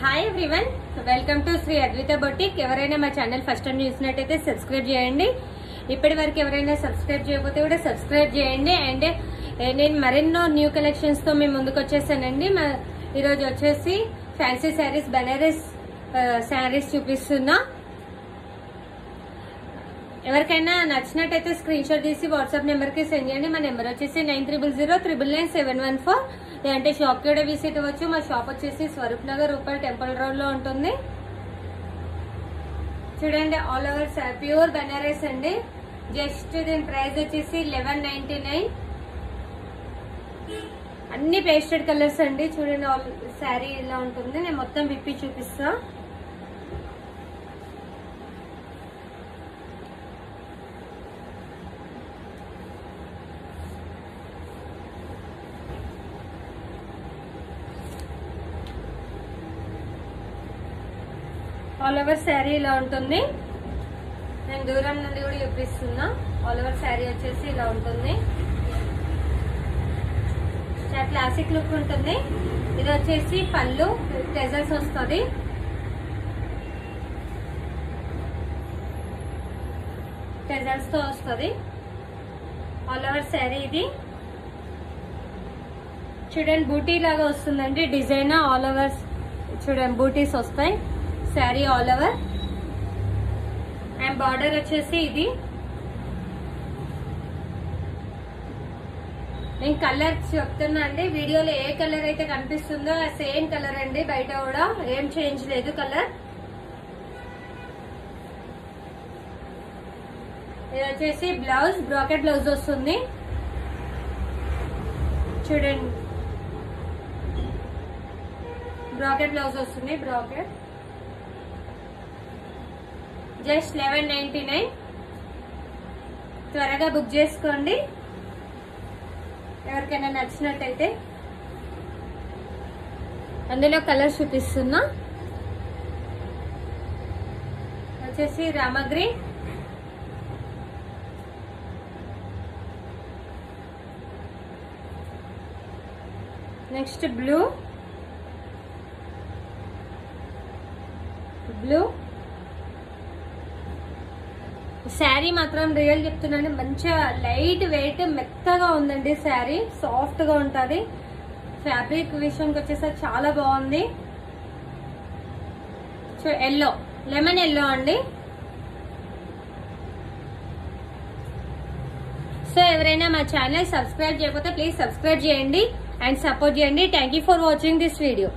Hi everyone, welcome to Shri Advitha boutique. ఎవరైనా మా channel first time చూసినట్టయితే సబ్స్క్రైబ్ చేయండి. ఇప్పటి వరకు ఎవరైనా సబ్స్క్రైబ్ చేయకపోతే కూడా సబ్స్క్రైబ్ చేయండి. అండ్ నేను మరెన్నో న్యూ కలెక్షన్స్ తో మేము ముందుకు వచ్చేసానండి. ఈరోజు వచ్చేసి ఫ్యాన్సీ శారీస్, బనారస్ శారీస్ చూపిస్తున్నా. ఎవరికైనా నచ్చినట్టయితే స్క్రీన్ షాట్ తీసి వాట్సాప్ నెంబర్ కి సెండ్ చేయండి. మా నెంబర్ వచ్చేసి 9309999714. లేదంటే షాప్ కి కూడా విజిట్ అవ్వచ్చు. మా షాప్ వచ్చేసి స్వరూప్ నగర్ ఉప్పల్ టెంపుల్ రోడ్ లో ఉంటుంది. చూడండి, ఆల్ ఓవర్ ప్యూర్ బనారస్ అండి. జస్ట్ దీని ప్రైస్ వచ్చేసి 1199. అన్ని పేస్టెడ్ కలర్స్ అండి. చూడండి, శారీ ఇలా ఉంటుంది. నేను మొత్తం విప్పి చూపిస్తా. ఆల్ ఓవర్ శారీ ఇలా ఉంటుంది. నేను దూరం నుండి కూడా చూపిస్తున్నా. ఆల్ ఓవర్ శారీ వచ్చేసి ఇలా ఉంటుంది. చాలా క్లాసిక్ లుక్ ఉంటుంది. ఇది వచ్చేసి పళ్ళు టెజల్స్ వస్తుంది. టెజల్స్ తో వస్తుంది ఆల్ ఓవర్ శారీ. ఇది చూడండి, బూటీ లాగా వస్తుందండి డిజైన్. ఆల్ ఓవర్ చూడండి, బూటీస్ వస్తాయి sari all over. And border వచ్చేసి ఇది. నేను కలర్ చెప్తున్నా అండి. వీడియోలో ఏ కలర్ అయితే కనిపిస్తుందో ఆ సేమ్ కలర్ అండి. బయట కూడా ఏం చేంజ్ లేదు కలర్. ఇది వచ్చేసి బ్లౌజ్, బ్రాకెట్ బ్లౌజ్ వస్తుంది. చూడండి, బ్రాకెట్ బ్లౌజ్ వస్తుంది. Bracket just 1199. త్వరగా బుక్ చేసుకోండి ఎవరికైనా నచ్చినట్టయితే. అందులో కలర్ చూపిస్తున్నా. వచ్చేసి రామగ్రీ, నెక్స్ట్ బ్లూ, శారీ మాత్రం రియల్ చెప్తున్నాను, మంచిగా లైట్ వెయిట్ మెత్తగా ఉందండి. శారీ సాఫ్ట్ గా ఉంటది. ఫ్యాబ్రిక్ విషయానికి వచ్చేసరికి చాలా బాగుంది. ఎల్లో, లెమన్ ఎల్లో అండి. సో ఎవరైనా మా ఛానల్ సబ్స్క్రైబ్ చేయకపోతే ప్లీజ్ సబ్స్క్రైబ్ చేయండి అండ్ సపోర్ట్ చేయండి. Thank you for watching this video.